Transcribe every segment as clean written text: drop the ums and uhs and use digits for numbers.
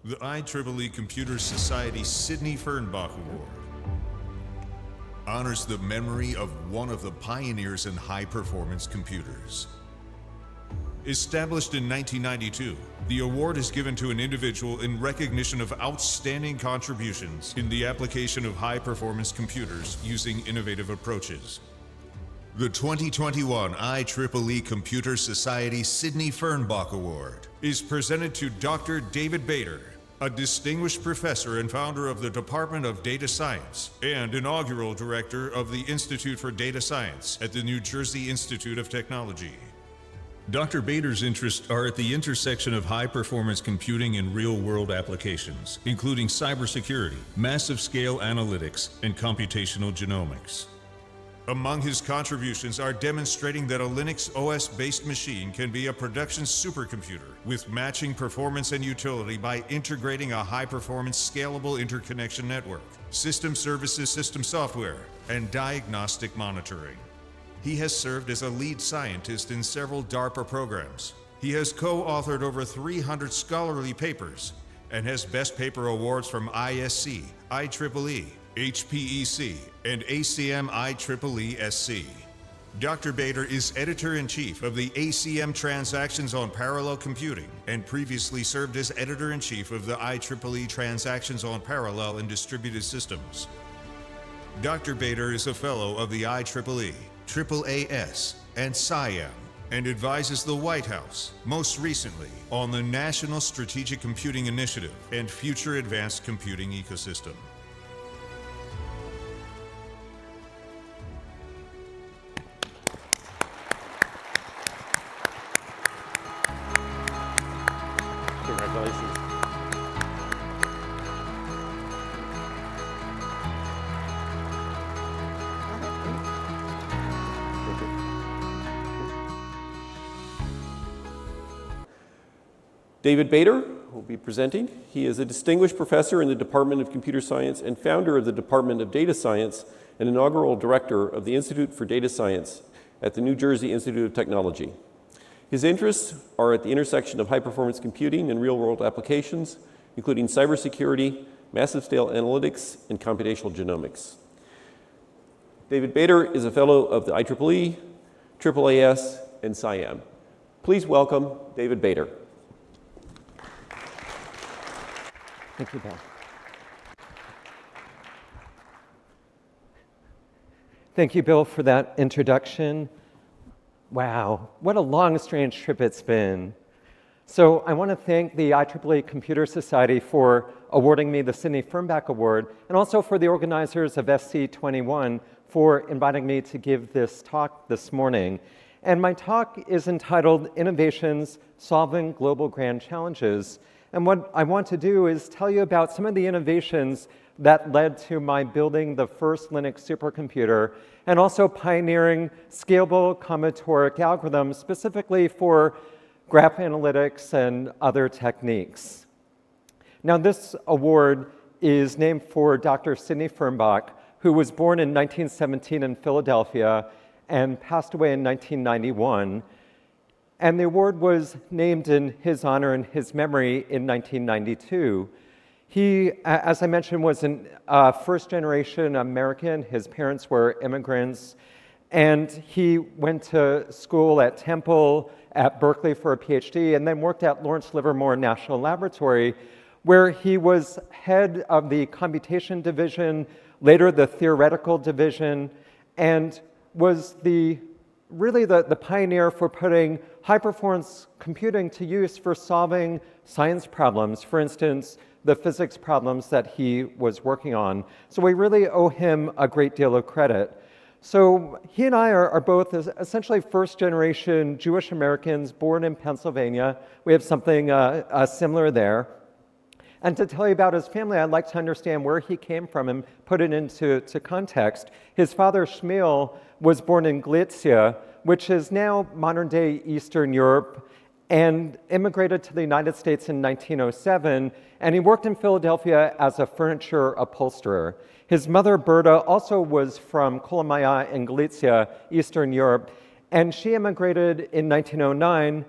The IEEE Computer Society Sidney Fernbach Award honors the memory of one of the pioneers in high-performance computers. Established in 1992, the award is given to an individual in recognition of outstanding contributions in the application of high-performance computers using innovative approaches. The 2021 IEEE Computer Society Sidney Fernbach Award is presented to Dr. David Bader, a distinguished professor and founder of the Department of Data Science and inaugural director of the Institute for Data Science at the New Jersey Institute of Technology. Dr. Bader's interests are at the intersection of high-performance computing and real-world applications, including cybersecurity, massive-scale analytics, and computational genomics. Among his contributions are demonstrating that a Linux OS-based machine can be a production supercomputer with matching performance and utility by integrating a high-performance scalable interconnection network, system services, system software, and diagnostic monitoring. He has served as a lead scientist in several DARPA programs. He has co-authored over 300 scholarly papers and has Best Paper Awards from ISC, IEEE, HPEC, and ACM IEEE SC. Dr. Bader is Editor-in-Chief of the ACM Transactions on Parallel Computing and previously served as Editor-in-Chief of the IEEE Transactions on Parallel and Distributed Systems. Dr. Bader is a Fellow of the IEEE, AAAS, and SIAM, and advises the White House, most recently, on the National Strategic Computing Initiative and Future Advanced Computing Ecosystem. Congratulations. David Bader will be presenting. He is a distinguished professor in the Department of Computer Science and founder of the Department of Data Science and inaugural director of the Institute for Data Science at the New Jersey Institute of Technology. His interests are at the intersection of high-performance computing and real-world applications, including cybersecurity, massive-scale analytics, and computational genomics. David Bader is a fellow of the IEEE, AAAS, and SIAM. Please welcome David Bader. Thank you, Bill. Thank you, Bill, for that introduction. Wow, what a long, strange trip it's been. So I want to thank the IEEE Computer Society for awarding me the Sidney Fernbach Award, and also for the organizers of SC21 for inviting me to give this talk this morning. And my talk is entitled Innovations Solving Global Grand Challenges. And what I want to do is tell you about some of the innovations that led to my building the first Linux supercomputer and also pioneering scalable combinatoric algorithms specifically for graph analytics and other techniques. Now, this award is named for Dr. Sidney Fernbach, who was born in 1917 in Philadelphia and passed away in 1991. And the award was named in his honor and his memory in 1992. He, as I mentioned, was a first-generation American. His parents were immigrants. And he went to school at Temple, at Berkeley for a PhD, and then worked at Lawrence Livermore National Laboratory, where he was head of the computation division, later the theoretical division, and was really the pioneer for putting high-performance computing to use for solving science problems, for instance, the physics problems that he was working on. So we really owe him a great deal of credit. So he and I are both essentially first-generation Jewish Americans born in Pennsylvania. We have something similar there. And to tell you about his family, I'd like to understand where he came from and put it into context. His father, Shmuel, was born in Galicia, which is now modern-day Eastern Europe, and immigrated to the United States in 1907, and he worked in Philadelphia as a furniture upholsterer. His mother, Berta, also was from Kolomaya in Galicia, Eastern Europe, and she immigrated in 1909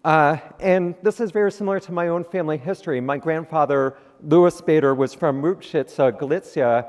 And this is very similar to my own family history. My grandfather, Louis Bader, was from Rupčice, Galicia,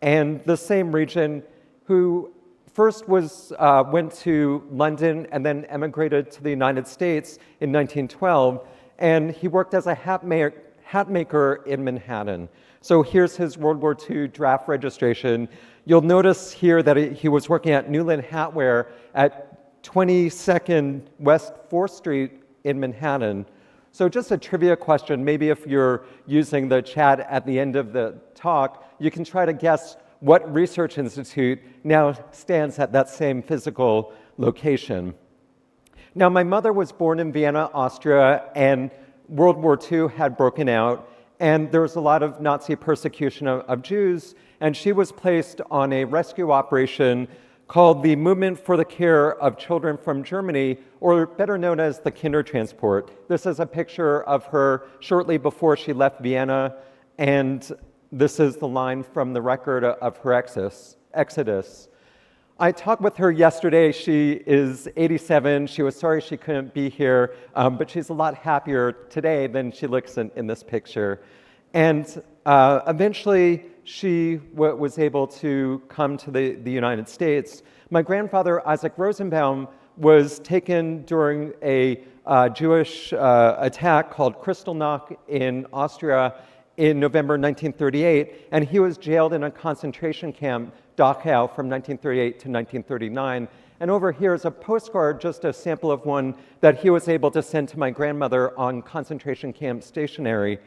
and the same region, who first went to London and then emigrated to the United States in 1912, and he worked as a hat maker in Manhattan. So here's his World War II draft registration. You'll notice here that he was working at Newland Hatware at 22nd West 4th Street in Manhattan. So just a trivia question, maybe if you're using the chat at the end of the talk, you can try to guess what research institute now stands at that same physical location. Now, my mother was born in Vienna, Austria, and World War II had broken out, and there was a lot of Nazi persecution of Jews, and she was placed on a rescue operation called the Movement for the Care of Children from Germany, or better known as the Kindertransport. This is a picture of her shortly before she left Vienna, and this is the line from the record of her exodus. I talked with her yesterday. She is 87. She was sorry she couldn't be here, but she's a lot happier today than she looks in this picture. And eventually, she was able to come to the United States. My grandfather, Isaac Rosenbaum, was taken during a Jewish attack called Kristallnacht in Austria in November 1938, and he was jailed in a concentration camp, Dachau, from 1938 to 1939. And over here is a postcard, just a sample of one that he was able to send to my grandmother on concentration camp stationery.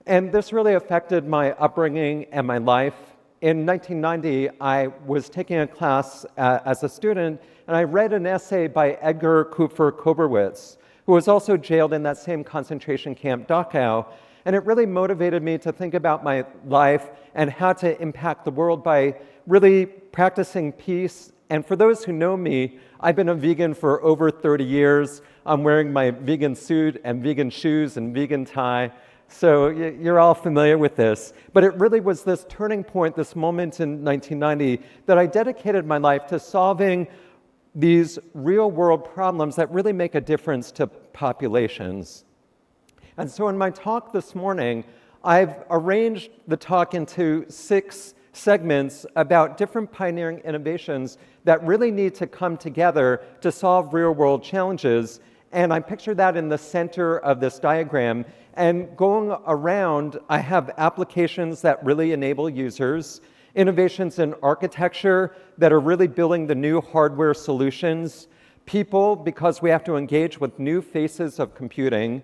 And this really affected my upbringing and my life. In 1990, I was taking a class as a student, and I read an essay by Edgar Kupfer Koberwitz, who was also jailed in that same concentration camp, Dachau. And it really motivated me to think about my life and how to impact the world by really practicing peace. And for those who know me, I've been a vegan for over 30 years. I'm wearing my vegan suit and vegan shoes and vegan tie. So you're all familiar with this. But it really was this turning point, this moment in 1990, that I dedicated my life to solving these real-world problems that really make a difference to populations. And so in my talk this morning, I've arranged the talk into 6 segments about different pioneering innovations that really need to come together to solve real-world challenges. And I picture that in the center of this diagram. And going around, I have applications that really enable users, innovations in architecture that are really building the new hardware solutions, people, because we have to engage with new faces of computing,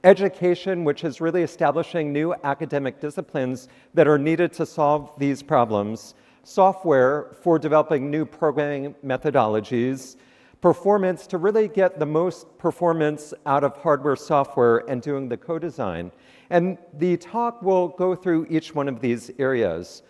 education, which is really establishing new academic disciplines that are needed to solve these problems, software for developing new programming methodologies, performance to really get the most performance out of hardware, software, and doing the co-design. And the talk will go through each one of these areas.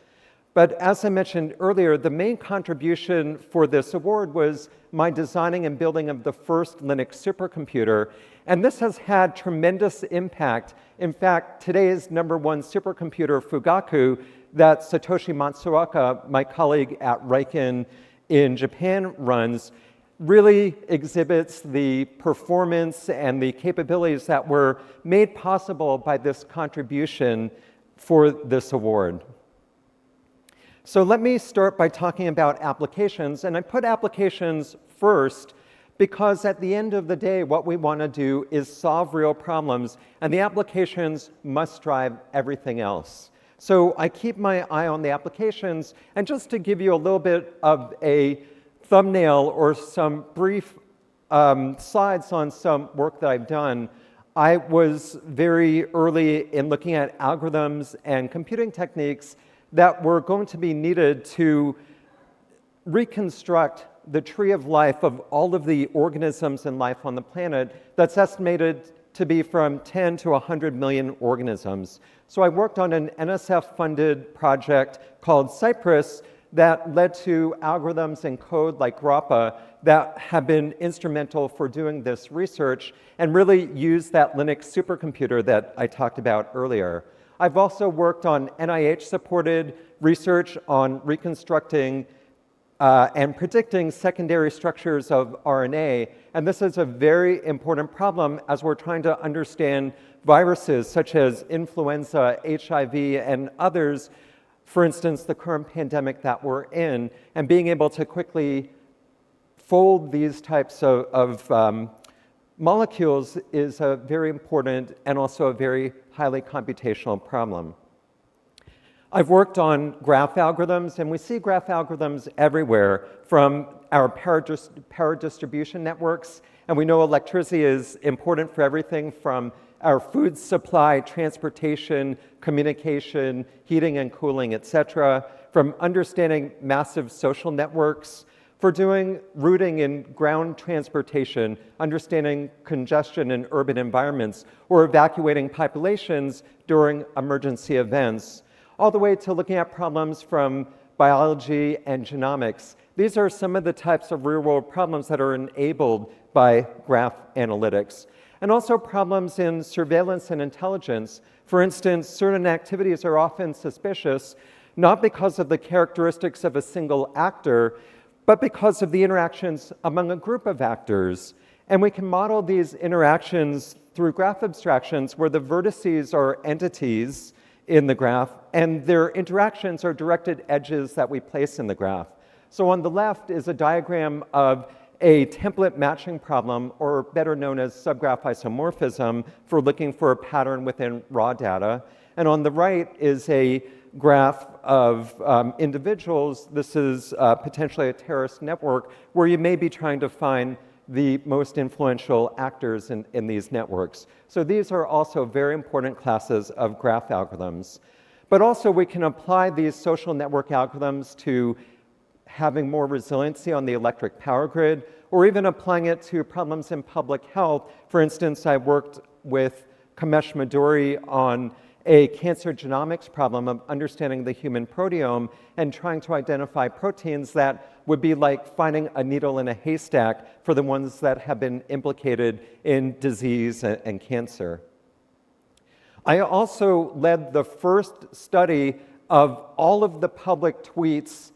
But as I mentioned earlier, the main contribution for this award was my designing and building of the first Linux supercomputer. And this has had tremendous impact. In fact, today's #1 supercomputer, Fugaku, that Satoshi Matsuoka, my colleague at Riken in Japan, runs, really exhibits the performance and the capabilities that were made possible by this contribution for this award. So let me start by talking about applications, and I put applications first because at the end of the day, what we want to do is solve real problems, and the applications must drive everything else. So I keep my eye on the applications, and just to give you a little bit of a thumbnail or some brief slides on some work that I've done, I was very early in looking at algorithms and computing techniques that were going to be needed to reconstruct the tree of life of all of the organisms and life on the planet that's estimated to be from 10 to 100 million organisms. So I worked on an NSF-funded project called Cypress that led to algorithms and code like Grappa that have been instrumental for doing this research and really used that Linux supercomputer that I talked about earlier. I've also worked on NIH-supported research on reconstructing and predicting secondary structures of RNA. And this is a very important problem as we're trying to understand viruses such as influenza, HIV, and others, for instance, the current pandemic that we're in, and being able to quickly fold these types of molecules is a very important and also a very highly computational problem. I've worked on graph algorithms, and we see graph algorithms everywhere, from our power distribution networks, and we know electricity is important for everything from our food supply, transportation, communication, heating and cooling, etc., from understanding massive social networks, for doing routing in ground transportation, understanding congestion in urban environments, or evacuating populations during emergency events, all the way to looking at problems from biology and genomics. These are some of the types of real-world problems that are enabled by graph analytics. And also problems in surveillance and intelligence. For instance, certain activities are often suspicious, not because of the characteristics of a single actor, but because of the interactions among a group of actors. And we can model these interactions through graph abstractions where the vertices are entities in the graph, and their interactions are directed edges that we place in the graph. So on the left is a diagram of a template matching problem, or better known as subgraph isomorphism, for looking for a pattern within raw data. And on the right is a graph of individuals. This is potentially a terrorist network where you may be trying to find the most influential actors in these networks. So these are also very important classes of graph algorithms. But also we can apply these social network algorithms to having more resiliency on the electric power grid, or even applying it to problems in public health. For instance, I worked with Kamesh Maduri on a cancer genomics problem of understanding the human proteome and trying to identify proteins that would be like finding a needle in a haystack for the ones that have been implicated in disease and cancer. I also led the first study of all of the public tweets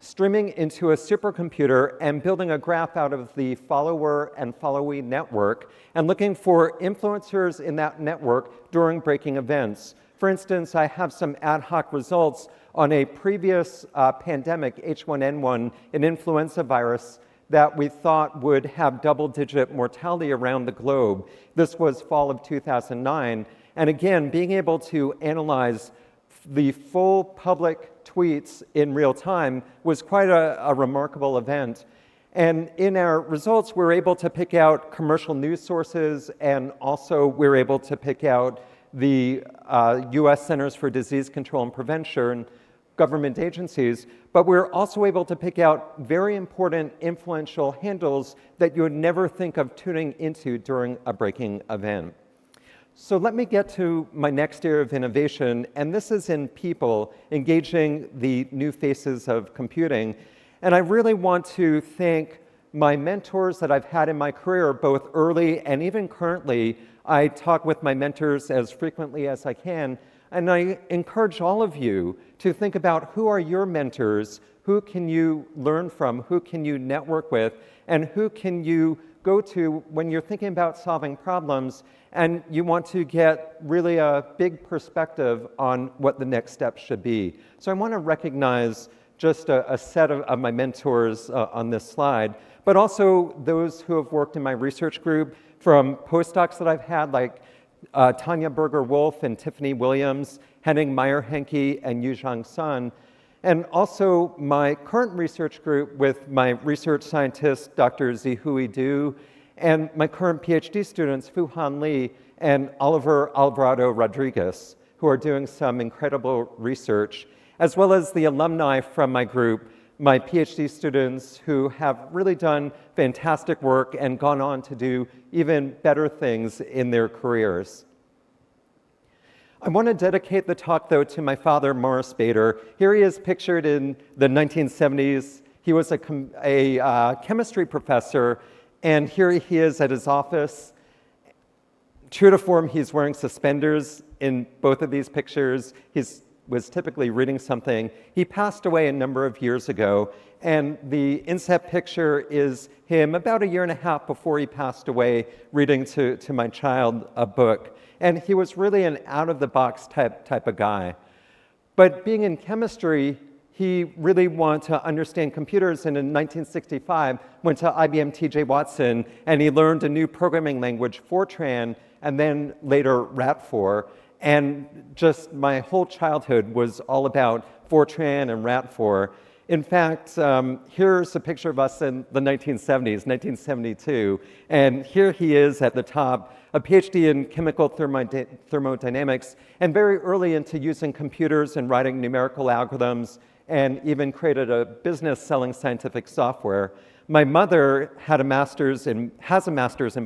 streaming into a supercomputer and building a graph out of the follower and followee network and looking for influencers in that network during breaking events. For instance, I have some ad hoc results on a previous pandemic, H1N1, an influenza virus that we thought would have double-digit mortality around the globe. This was fall of 2009. And again, being able to analyze the full public tweets in real time was quite a remarkable event. And in our results, we were able to pick out commercial news sources, and also we were able to pick out the US Centers for Disease Control and Prevention, government agencies, but we're also able to pick out very important influential handles that you would never think of tuning into during a breaking event. So let me get to my next area of innovation, and this is in people engaging the new faces of computing. And I really want to thank my mentors that I've had in my career, both early and even currently. I talk with my mentors as frequently as I can, and I encourage all of you to think about who are your mentors, who can you learn from, who can you network with, and who can you go to when you're thinking about solving problems and you want to get really a big perspective on what the next steps should be. So I want to recognize just a set of my mentors on this slide, but also those who have worked in my research group, from postdocs that I've had like Tanya Berger-Wolf and Tiffany Williams, Henning Meyer-Henke, and Yuzhang Sun, and also my current research group with my research scientist, Dr. Zihui Du, and my current PhD students, Fuhan Li and Oliver Alvarado Rodriguez, who are doing some incredible research, as well as the alumni from my group, my PhD students who have really done fantastic work and gone on to do even better things in their careers. I want to dedicate the talk, though, to my father, Morris Bader. Here he is pictured in the 1970s. He was a chemistry professor, and here he is at his office. True to form, he's wearing suspenders in both of these pictures. He's was typically reading something. He passed away a number of years ago, and the inset picture is him about a year and a half before he passed away, reading to my child a book. And he was really an out-of-the-box type of guy. But being in chemistry, he really wanted to understand computers, and in 1965 went to IBM TJ Watson, and he learned a new programming language, Fortran, and then later RAT4. And just my whole childhood was all about Fortran and RAT4. In fact, here's a picture of us in the 1970s, 1972, and here he is at the top, a PhD in chemical thermodynamics, and very early into using computers and writing numerical algorithms, and even created a business selling scientific software. My mother has a master's in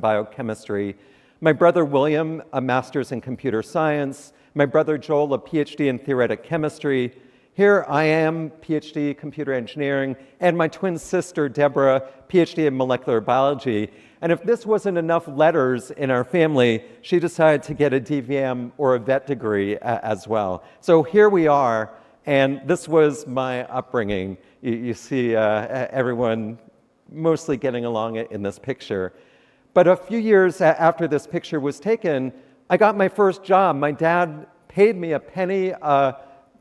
biochemistry. My brother William, a master's in computer science. My brother Joel, a PhD in theoretic chemistry. Here I am, PhD computer engineering, and my twin sister Deborah, PhD in molecular biology. And if this wasn't enough letters in our family, she decided to get a DVM or a vet degree as well. So here we are. And this was my upbringing. You see everyone mostly getting along in this picture. But a few years after this picture was taken, I got my first job. My dad paid me a penny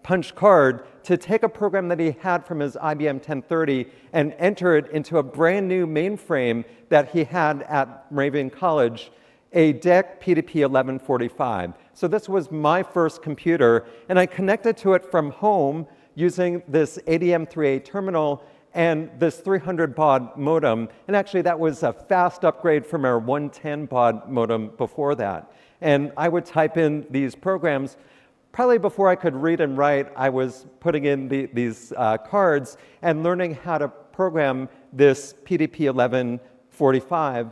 punch card to take a program that he had from his IBM 1030 and enter it into a brand new mainframe that he had at Moravian College, a DEC PDP 1145. So this was my first computer, and I connected to it from home using this ADM3A terminal and this 300 baud modem. And actually, that was a fast upgrade from our 110 baud modem before that. And I would type in these programs. Probably before I could read and write, I was putting in these cards and learning how to program this PDP 1145.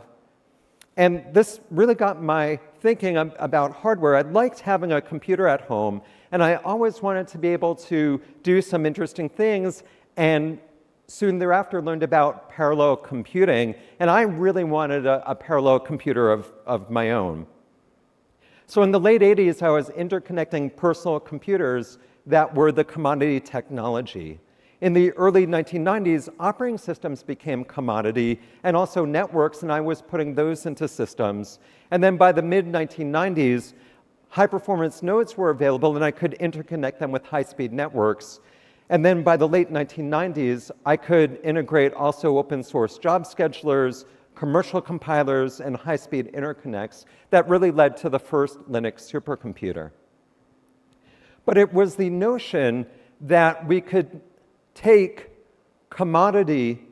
And this really got my thinking about hardware. I liked having a computer at home, and I always wanted to be able to do some interesting things, and soon thereafter learned about parallel computing, and I really wanted a parallel computer of my own. So in the late 80s, I was interconnecting personal computers that were the commodity technology. In the early 1990s, operating systems became commodity, and also networks, and I was putting those into systems. And then by the mid-1990s, high-performance nodes were available, and I could interconnect them with high-speed networks. And then by the late 1990s, I could integrate also open-source job schedulers, commercial compilers, and high-speed interconnects that really led to the first Linux supercomputer. But it was the notion that we could take commodity,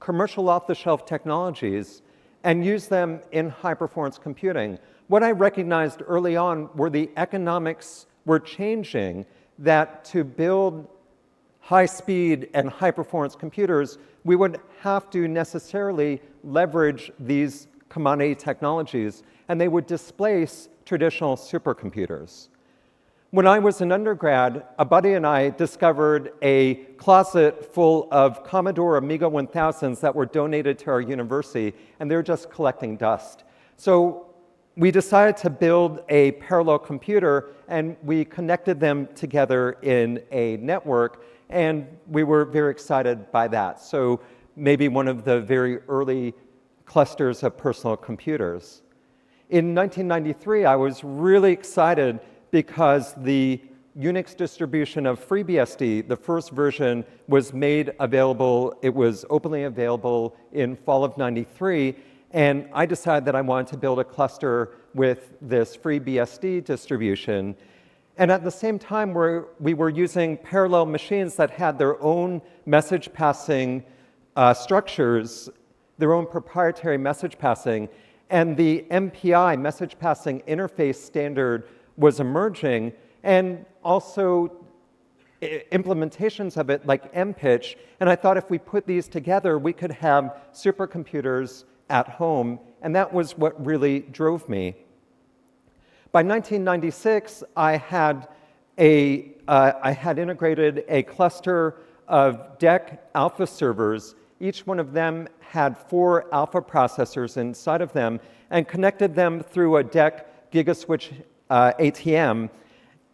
commercial off-the-shelf technologies and use them in high-performance computing. What I recognized early on were the economics were changing, that to build high-speed and high-performance computers, we would have to necessarily leverage these commodity technologies, and they would displace traditional supercomputers. When I was an undergrad, a buddy and I discovered a closet full of Commodore Amiga 1000s that were donated to our university, and they're just collecting dust. So we decided to build a parallel computer, and we connected them together in a network, and we were very excited by that. So maybe one of the very early clusters of personal computers. In 1993, I was really excited because the Unix distribution of FreeBSD, the first version, was made available. It was openly available in fall of '93, and I decided that I wanted to build a cluster with this FreeBSD distribution. And at the same time, we were using parallel machines that had their own message passing structures, their own proprietary message passing, and the MPI, message passing interface standard, was emerging, and also implementations of it like MPitch. And I thought if we put these together, we could have supercomputers at home, and that was what really drove me. By 1996, I had integrated a cluster of DEC alpha servers. Each one of them had 4 alpha processors inside of them, and connected them through a DEC GigaSwitch ATM.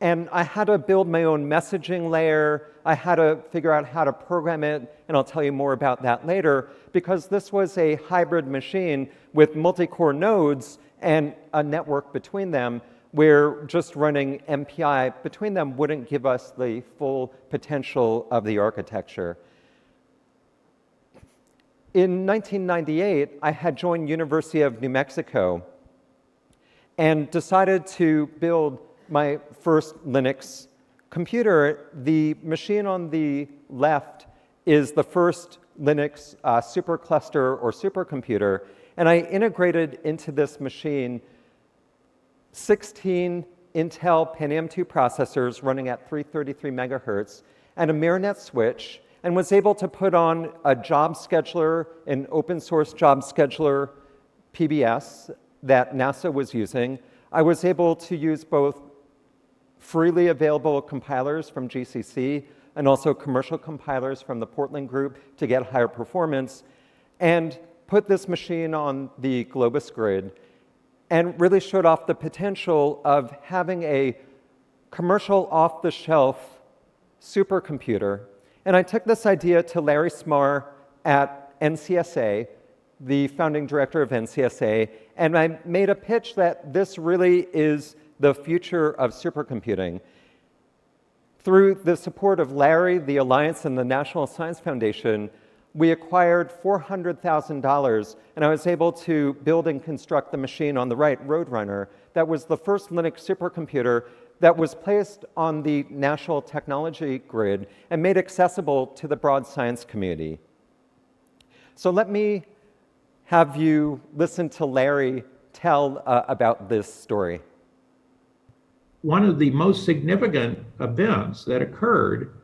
And I had to build my own messaging layer. I had to figure out how to program it, and I'll tell you more about that later, because this was a hybrid machine with multi-core nodes and a network between them, where just running MPI between them wouldn't give us the full potential of the architecture. In 1998, I had joined University of New Mexico and decided to build my first Linux computer. The machine on the left is the first Linux supercluster or supercomputer, and I integrated into this machine 16 Intel Pentium 2 processors running at 333 megahertz and a Mirrornet switch, and was able to put on a job scheduler, an open source job scheduler PBS that NASA was using. I was able to use both freely available compilers from GCC and also commercial compilers from the Portland group to get higher performance, and put this machine on the Globus grid, and really showed off the potential of having a commercial off-the-shelf supercomputer. And I took this idea to Larry Smarr at NCSA, the founding director of NCSA, and I made a pitch that this really is the future of supercomputing. Through the support of Larry, the Alliance, and the National Science Foundation, we acquired $400,000, and I was able to build and construct the machine on the right, Roadrunner, that was the first Linux supercomputer that was placed on the national technology grid and made accessible to the broad science community. So let me have you listen to Larry tell about this story. One of the most significant events that occurred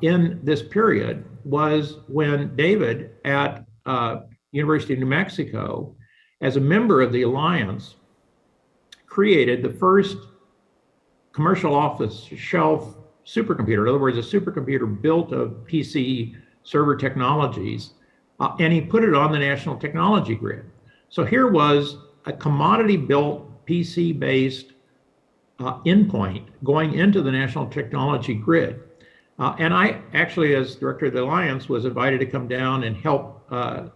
in this period was when David at University of New Mexico, as a member of the Alliance, created the first commercial off-the-shelf supercomputer. In other words, a supercomputer built of PC server technologies, and he put it on the national technology grid. So here was a commodity-built PC-based endpoint going into the national technology grid. And I actually, as director of the Alliance, was invited to come down and help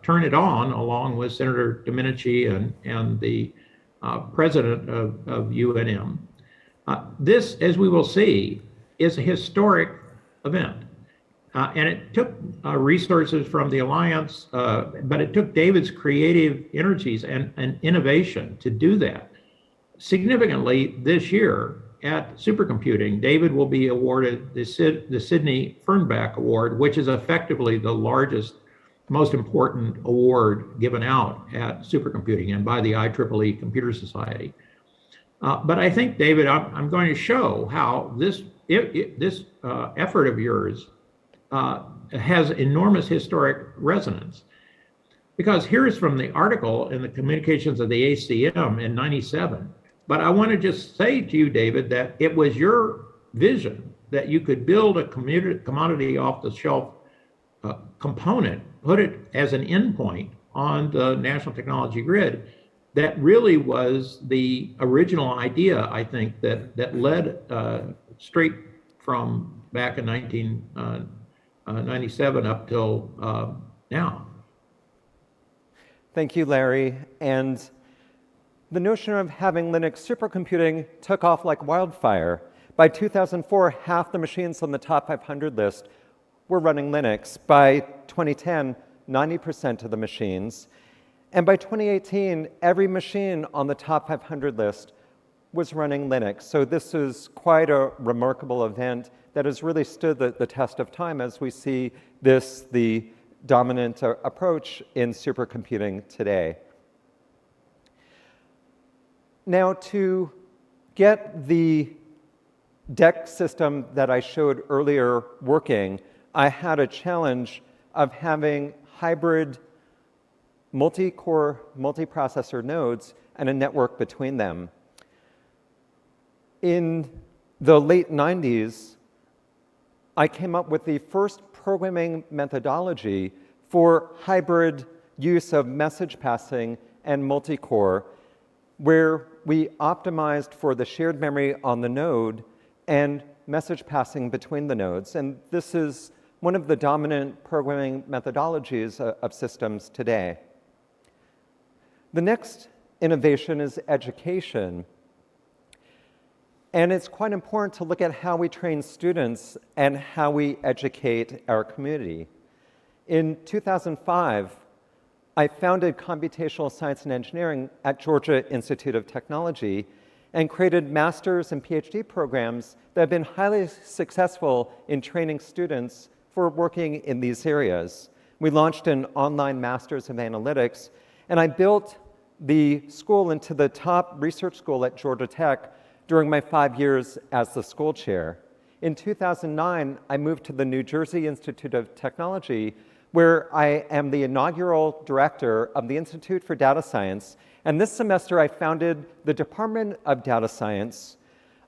turn it on, along with Senator Domenici and the president of UNM. This, as we will see, is a historic event. And it took resources from the Alliance, but it took David's creative energies and innovation to do that. Significantly, this year at Supercomputing, David will be awarded the Sidney Fernbach Award, which is effectively the largest, most important award given out at Supercomputing and by the IEEE Computer Society. But I think, David, I'm going to show how this effort of yours has enormous historic resonance. Because here's from the article in the Communications of the ACM in '97. But I want to just say to you, David, that it was your vision that you could build a commodity off-the-shelf component, put it as an endpoint on the national technology grid, that really was the original idea, I think, that led straight from back in 1997 up till now. Thank you, Larry. And the notion of having Linux supercomputing took off like wildfire. By 2004, half the machines on the top 500 list were running Linux. By 2010, 90% of the machines. And by 2018, every machine on the top 500 list was running Linux. So this is quite a remarkable event that has really stood the test of time as we see this, the dominant approach in supercomputing today. Now, to get the DEC system that I showed earlier working, I had a challenge of having hybrid multi-core, multiprocessor nodes and a network between them. In the late 90s, I came up with the first programming methodology for hybrid use of message passing and multi-core where we optimized for the shared memory on the node and message passing between the nodes. And this is one of the dominant programming methodologies of systems today. The next innovation is education. And it's quite important to look at how we train students and how we educate our community. In 2005, I founded Computational Science and Engineering at Georgia Institute of Technology and created master's and PhD programs that have been highly successful in training students for working in these areas. We launched an online master's of analytics, and I built the school into the top research school at Georgia Tech during my 5 years as the school chair. In 2009, I moved to the New Jersey Institute of Technology, where I am the inaugural director of the Institute for Data Science. And this semester, I founded the Department of Data Science.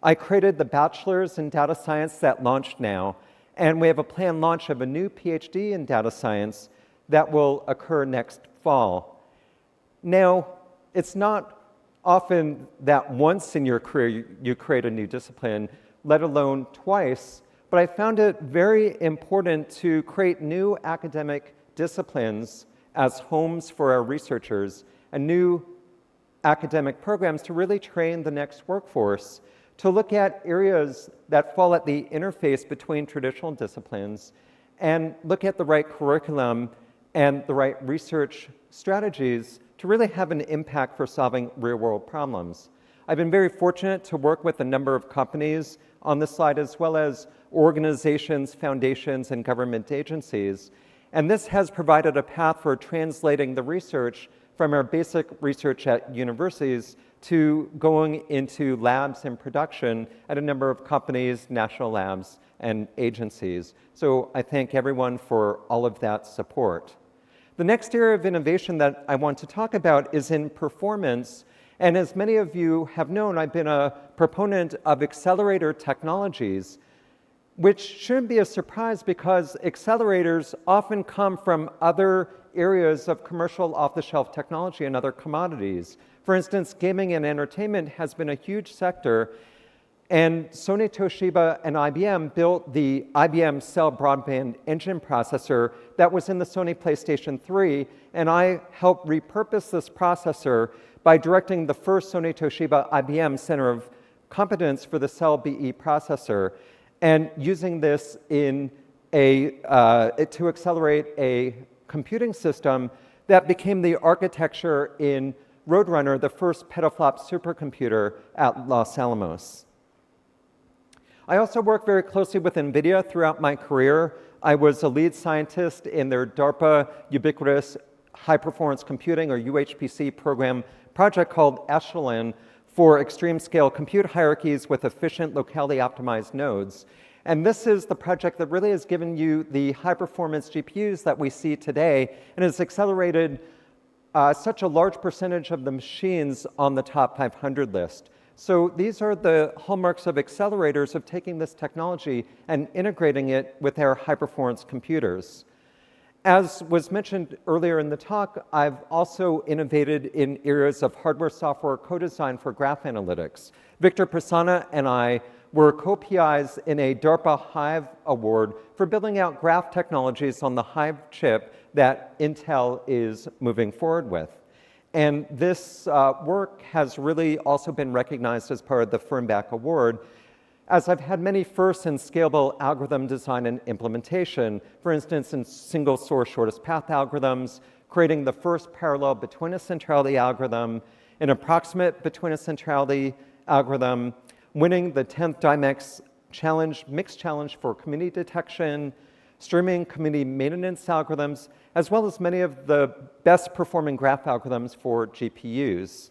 I created the Bachelor's in Data Science that launched now, and we have a planned launch of a new PhD in Data Science that will occur next fall. Now, it's not often that once in your career you create a new discipline, let alone twice, but I found it very important to create new academic disciplines as homes for our researchers and new academic programs to really train the next workforce, to look at areas that fall at the interface between traditional disciplines and look at the right curriculum and the right research strategies to really have an impact for solving real-world problems. I've been very fortunate to work with a number of companies on this slide, as well as organizations, foundations, and government agencies. And this has provided a path for translating the research from our basic research at universities to going into labs and production at a number of companies, national labs, and agencies. So I thank everyone for all of that support. The next area of innovation that I want to talk about is in performance. And as many of you have known, I've been a proponent of accelerator technologies, which shouldn't be a surprise because accelerators often come from other areas of commercial off-the-shelf technology and other commodities. For instance, gaming and entertainment has been a huge sector, and Sony, Toshiba, and IBM built the IBM Cell Broadband Engine processor that was in the Sony PlayStation 3, and I helped repurpose this processor by directing the first Sony, Toshiba, IBM Center of Competence for the Cell BE processor, and using this in to accelerate a computing system that became the architecture in Roadrunner, the first petaflop supercomputer at Los Alamos. I also worked very closely with NVIDIA throughout my career. I was a lead scientist in their DARPA Ubiquitous High Performance Computing, or UHPC program project called Echelon for extreme scale compute hierarchies with efficient locally optimized nodes. And this is the project that really has given you the high performance GPUs that we see today and has accelerated such a large percentage of the machines on the top 500 list. So these are the hallmarks of accelerators of taking this technology and integrating it with our high-performance computers. As was mentioned earlier in the talk, I've also innovated in areas of hardware-software co-design for graph analytics. Victor Prasanna and I were co-PIs in a DARPA Hive award for building out graph technologies on the Hive chip that Intel is moving forward with. And this work has really also been recognized as part of the Fernbach Award, as I've had many firsts in scalable algorithm design and implementation. For instance, in single source shortest path algorithms, creating the first parallel between a centrality algorithm, an approximate between a centrality algorithm, winning the 10th DIMEX challenge, mixed challenge for community detection, streaming community maintenance algorithms, as well as many of the best performing graph algorithms for GPUs.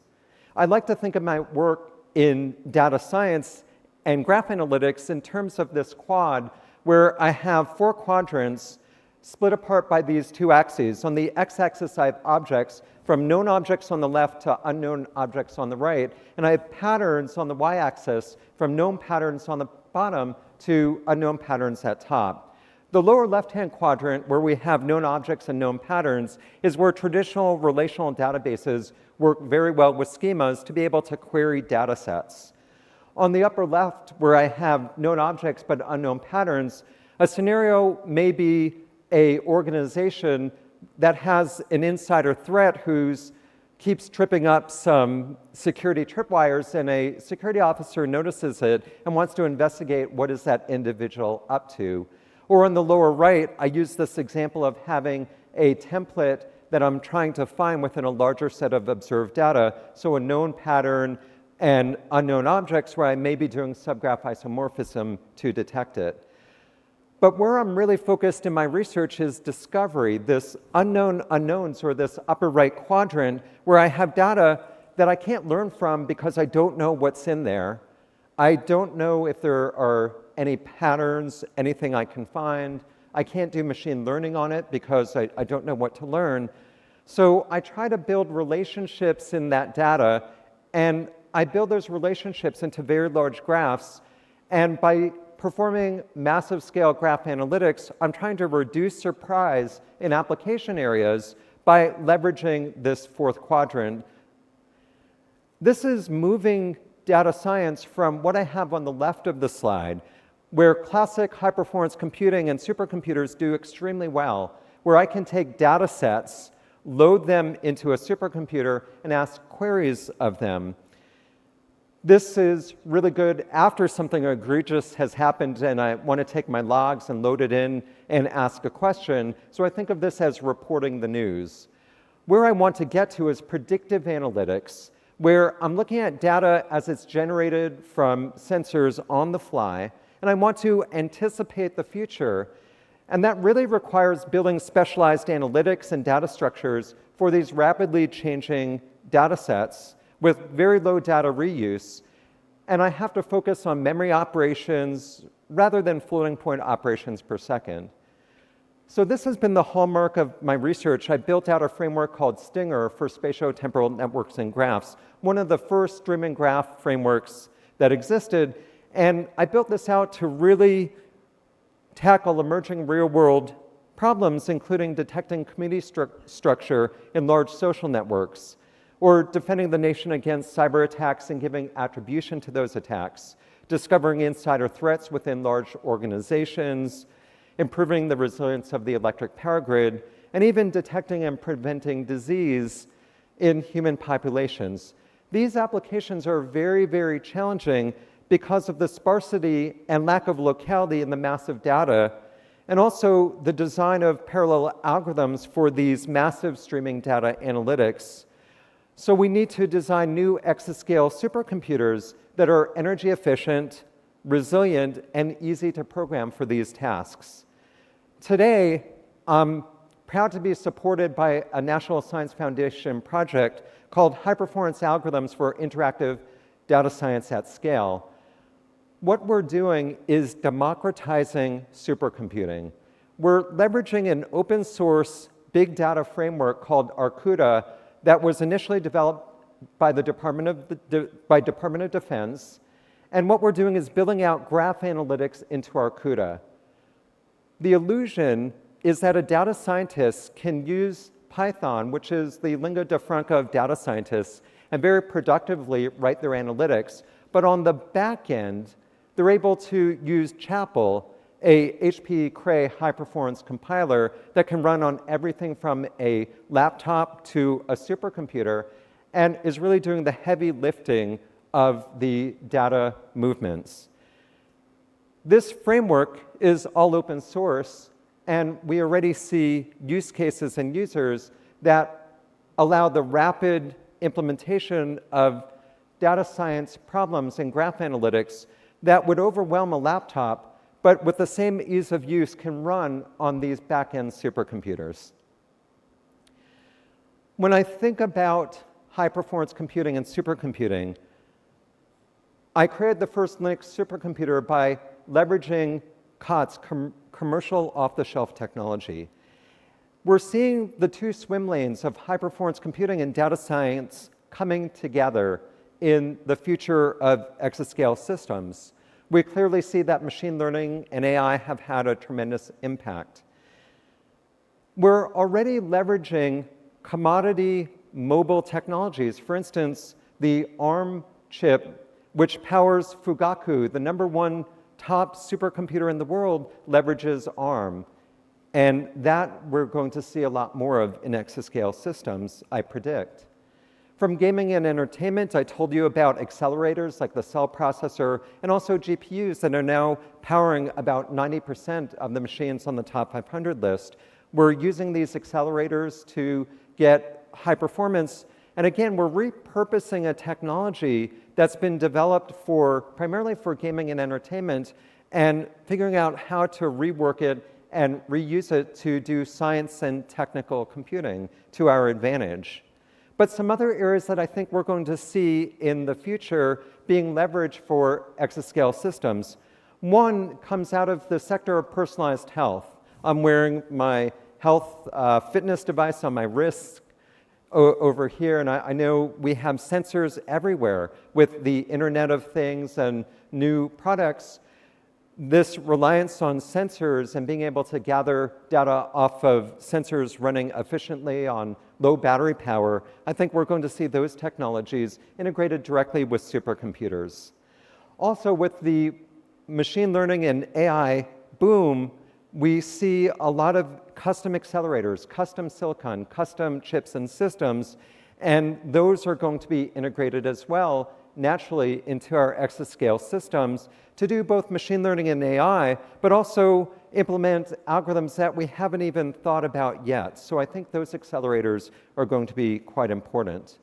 I like to think of my work in data science and graph analytics in terms of this quad, where I have 4 quadrants split apart by these 2 axes. On the x-axis, I have objects, from known objects on the left to unknown objects on the right, and I have patterns on the y-axis, from known patterns on the bottom to unknown patterns at top. The lower left-hand quadrant, where we have known objects and known patterns, is where traditional relational databases work very well with schemas to be able to query data sets. On the upper left, where I have known objects but unknown patterns, a scenario may be an organization that has an insider threat who keeps tripping up some security tripwires, and a security officer notices it and wants to investigate what is that individual up to. Or on the lower right, I use this example of having a template that I'm trying to find within a larger set of observed data, so a known pattern and unknown objects where I may be doing subgraph isomorphism to detect it. But where I'm really focused in my research is discovery, this unknown unknowns, or this upper right quadrant, where I have data that I can't learn from because I don't know what's in there. I don't know if there are any patterns, anything I can find. I can't do machine learning on it because I don't know what to learn. So I try to build relationships in that data, and I build those relationships into very large graphs. And by performing massive scale graph analytics, I'm trying to reduce surprise in application areas by leveraging this fourth quadrant. This is moving data science from what I have on the left of the slide, where classic high-performance computing and supercomputers do extremely well, where I can take data sets, load them into a supercomputer, and ask queries of them. This is really good after something egregious has happened and I want to take my logs and load it in and ask a question. So I think of this as reporting the news. Where I want to get to is predictive analytics, where I'm looking at data as it's generated from sensors on the fly, and I want to anticipate the future. And that really requires building specialized analytics and data structures for these rapidly changing data sets with very low data reuse. And I have to focus on memory operations rather than floating point operations per second. So this has been the hallmark of my research. I built out a framework called Stinger for spatiotemporal networks and graphs, one of the first streaming graph frameworks that existed. And I built this out to really tackle emerging real-world problems, including detecting community structure in large social networks, or defending the nation against cyber attacks and giving attribution to those attacks, discovering insider threats within large organizations, improving the resilience of the electric power grid, and even detecting and preventing disease in human populations. These applications are very, very challenging because of the sparsity and lack of locality in the massive data, and also the design of parallel algorithms for these massive streaming data analytics. So we need to design new exascale supercomputers that are energy efficient, resilient, and easy to program for these tasks. Today, I'm proud to be supported by a National Science Foundation project called High Performance Algorithms for Interactive Data Science at Scale. What we're doing is democratizing supercomputing. We're leveraging an open source big data framework called Arcuda that was initially developed by the Department of Defense. And what we're doing is building out graph analytics into Arcuda. The illusion is that a data scientist can use Python, which is the lingua franca of data scientists, and very productively write their analytics. But on the back end, they're able to use Chapel, a HP Cray high-performance compiler that can run on everything from a laptop to a supercomputer, and is really doing the heavy lifting of the data movements. This framework is all open source, and we already see use cases and users that allow the rapid implementation of data science problems in graph analytics that would overwhelm a laptop, but with the same ease of use can run on these back-end supercomputers. When I think about high-performance computing and supercomputing, I created the first Linux supercomputer by leveraging COTS, commercial off-the-shelf technology. We're seeing the two swim lanes of high-performance computing and data science coming together in the future of exascale systems. We clearly see that machine learning and AI have had a tremendous impact. We're already leveraging commodity mobile technologies. For instance, the ARM chip, which powers Fugaku, the #1 top supercomputer in the world, leverages ARM. And that we're going to see a lot more of in exascale systems, I predict. From gaming and entertainment, I told you about accelerators like the cell processor and also GPUs that are now powering about 90% of the machines on the top 500 list. We're using these accelerators to get high performance. And again, we're repurposing a technology that's been developed primarily for gaming and entertainment and figuring out how to rework it and reuse it to do science and technical computing to our advantage. But some other areas that I think we're going to see in the future being leveraged for exascale systems. One comes out of the sector of personalized health. I'm wearing my health fitness device on my wrist over here, and I know we have sensors everywhere with the Internet of Things and new products. This reliance on sensors and being able to gather data off of sensors running efficiently on low battery power, I think we're going to see those technologies integrated directly with supercomputers. Also, with the machine learning and AI boom, we see a lot of custom accelerators, custom silicon, custom chips and systems, and those are going to be integrated as well naturally into our exascale systems to do both machine learning and AI, but also implement algorithms that we haven't even thought about yet. So I think those accelerators are going to be quite important.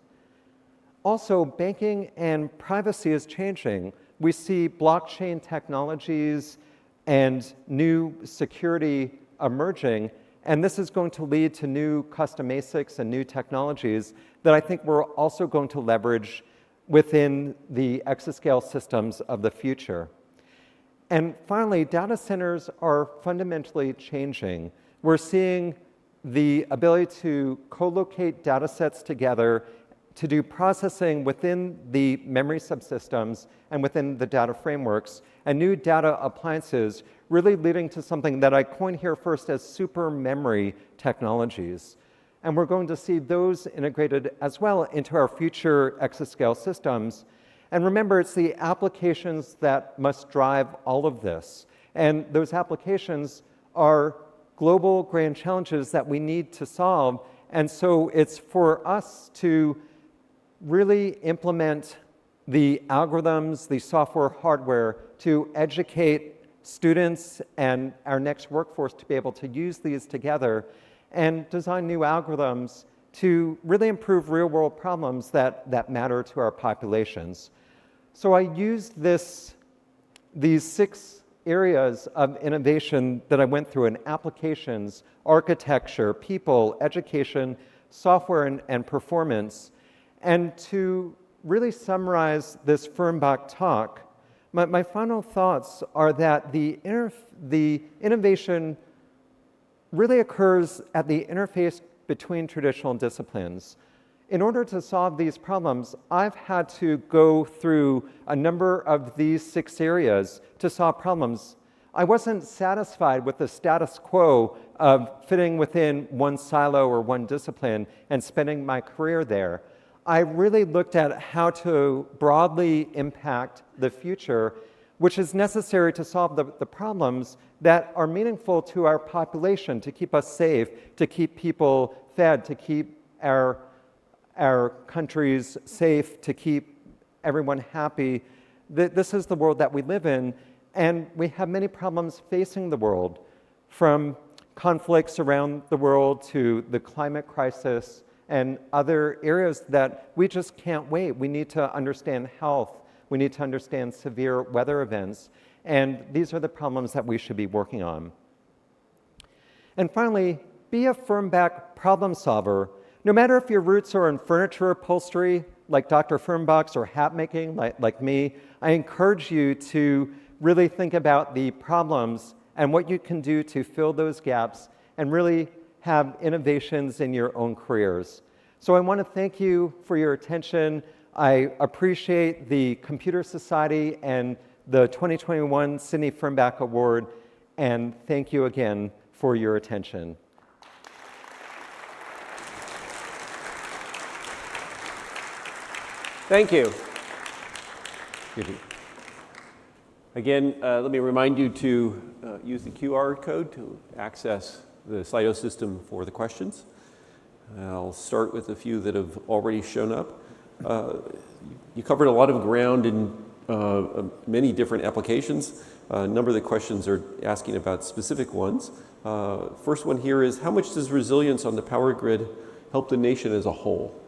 Also, banking and privacy is changing. We see blockchain technologies and new security emerging, and this is going to lead to new custom ASICs and new technologies that I think we're also going to leverage within the exascale systems of the future. And finally, data centers are fundamentally changing. We're seeing the ability to co-locate data sets together to do processing within the memory subsystems and within the data frameworks, and new data appliances, really leading to something that I coined here first as super memory technologies. And we're going to see those integrated as well into our future exascale systems. And remember, it's the applications that must drive all of this. And those applications are global grand challenges that we need to solve. And so it's for us to really implement the algorithms, the software, hardware, to educate students and our next workforce to be able to use these together and design new algorithms to really improve real-world problems that matter to our populations. So I used these 6 areas of innovation that I went through in applications, architecture, people, education, software, and performance. And to really summarize this Fernbach talk, my final thoughts are that the innovation really occurs at the interface between traditional disciplines. In order to solve these problems, I've had to go through a number of these 6 areas to solve problems. I wasn't satisfied with the status quo of fitting within one silo or one discipline and spending my career there. I really looked at how to broadly impact the future, which is necessary to solve the problems that are meaningful to our population, to keep us safe, to keep people fed, to keep our countries safe, to keep everyone happy. This is the world that we live in, and we have many problems facing the world, from conflicts around the world to the climate crisis and other areas that we just can't wait. We need to understand health. We need to understand severe weather events. And these are the problems that we should be working on. And finally, be a Fernbach problem solver. No matter if your roots are in furniture upholstery, like Dr. Fernbach's, or hat making, like me, I encourage you to really think about the problems and what you can do to fill those gaps and really have innovations in your own careers. So I want to thank you for your attention. I appreciate the Computer Society and the 2021 Sidney Fernbach Award, and thank you again for your attention. Thank you. Again, let me remind you to use the QR code to access the Slido system for the questions. I'll start with a few that have already shown up. You covered a lot of ground in many different applications. A number of the questions are asking about specific ones. First one here is, how much does resilience on the power grid help the nation as a whole?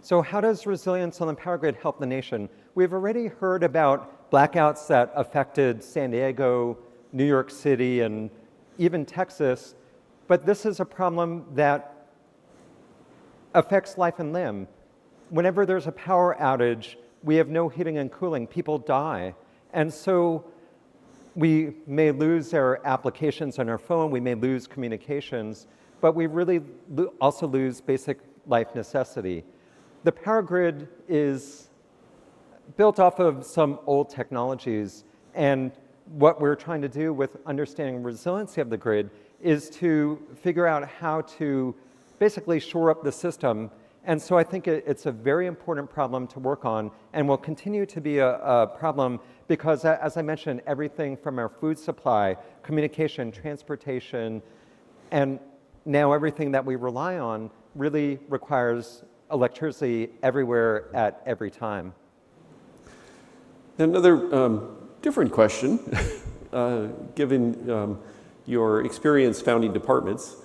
So how does resilience on the power grid help the nation? We've already heard about blackouts that affected San Diego, New York City, and even Texas, but this is a problem that affects life and limb. Whenever there's a power outage, we have no heating and cooling, people die. And so we may lose our applications on our phone, we may lose communications, but we really also lose basic life necessity. The power grid is built off of some old technologies, and what we're trying to do with understanding resiliency of the grid is to figure out how to basically shore up the system. And so I think it's a very important problem to work on, and will continue to be a problem because, as I mentioned, everything from our food supply, communication, transportation, and now everything that we rely on really requires electricity everywhere at every time. Another different question, given your experience founding departments,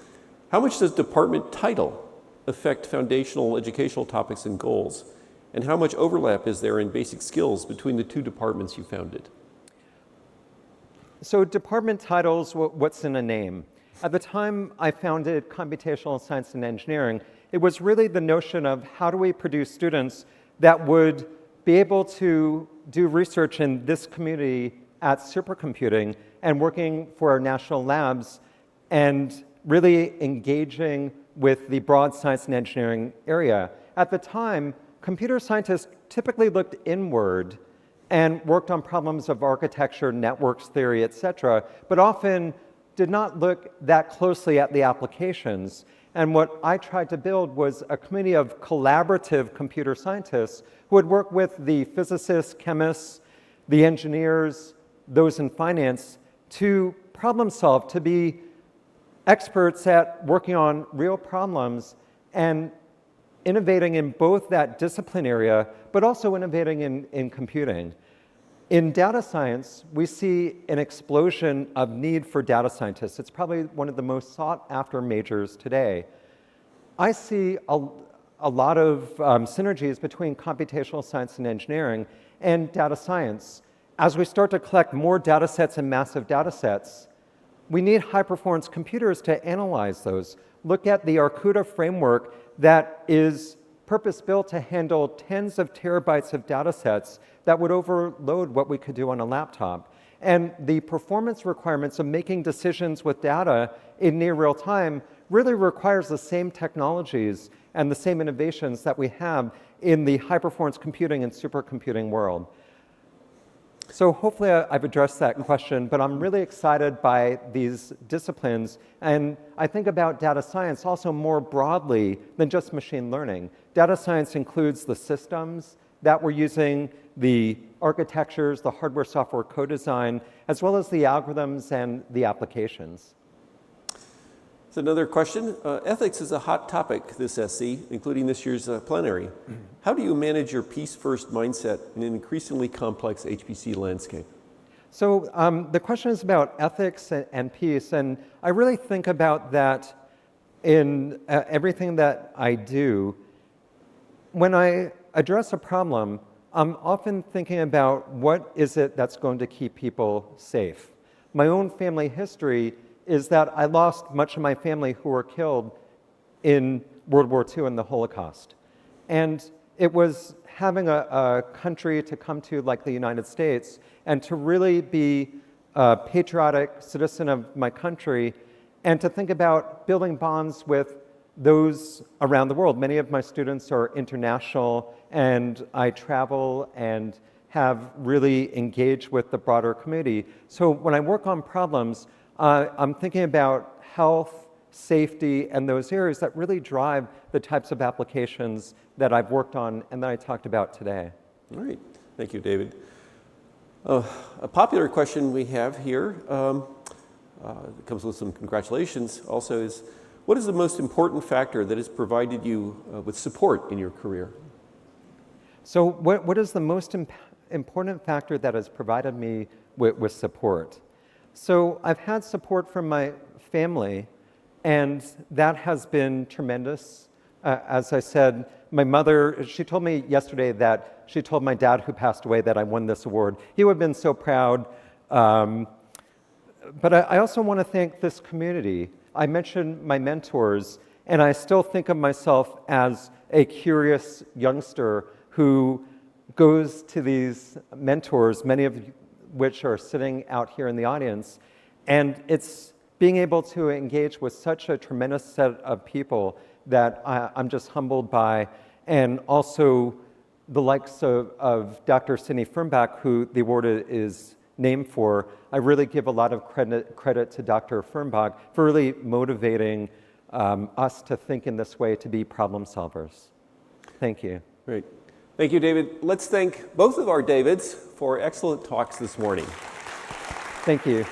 how much does department title affect foundational educational topics and goals? And how much overlap is there in basic skills between the two departments you founded? So department titles, what's in a name? At the time I founded Computational Science and Engineering, it was really the notion of how do we produce students that would be able to do research in this community at Supercomputing and working for our national labs and really engaging with the broad science and engineering area. At the time, computer scientists typically looked inward and worked on problems of architecture, networks theory, etc., but often did not look that closely at the applications. And what I tried to build was a community of collaborative computer scientists who would work with the physicists, chemists, the engineers, those in finance, to problem solve, to be experts at working on real problems and innovating in both that discipline area, but also innovating in computing. In data science, we see an explosion of need for data scientists. It's probably one of the most sought after majors today. I see a lot of synergies between computational science and engineering and data science. As we start to collect more data sets and massive data sets, we need high-performance computers to analyze those. Look at the Arcuda framework that is purpose-built to handle tens of terabytes of data sets that would overload what we could do on a laptop. And the performance requirements of making decisions with data in near real time really requires the same technologies and the same innovations that we have in the high-performance computing and supercomputing world. So hopefully I've addressed that question, but I'm really excited by these disciplines. And I think about data science also more broadly than just machine learning. Data science includes the systems that we're using, the architectures, the hardware, software co-design, as well as the algorithms and the applications. So another question. Ethics is a hot topic this SC, including this year's plenary. How do you manage your peace-first mindset in an increasingly complex HPC landscape? So the question is about ethics and peace, and I really think about that in everything that I do. When I address a problem, I'm often thinking about what is it that's going to keep people safe. My own family history is that I lost much of my family who were killed in World War II and the Holocaust. And it was having a country to come to like the United States and to really be a patriotic citizen of my country and to think about building bonds with those around the world. Many of my students are international and I travel and have really engaged with the broader community. So when I work on problems, I'm thinking about health, safety, and those areas that really drive the types of applications that I've worked on and that I talked about today. All right, thank you, David. A popular question we have here, it comes with some congratulations also, is what is the most important factor that has provided you with support in your career? So what is the most important factor that has provided me with support? So I've had support from my family, and that has been tremendous. As I said, my mother, she told me yesterday that she told my dad, who passed away, that I won this award. He would have been so proud. But I also want to thank this community. I mentioned my mentors, and I still think of myself as a curious youngster who goes to these mentors, many of which are sitting out here in the audience, and it's being able to engage with such a tremendous set of people that I'm just humbled by, and also the likes of Dr. Sidney Fernbach, who the award is named for. I really give a lot of credit to Dr. Fernbach for really motivating us to think in this way, to be problem solvers. Thank you. Great. Thank you, David. Let's thank both of our Davids for excellent talks this morning. Thank you.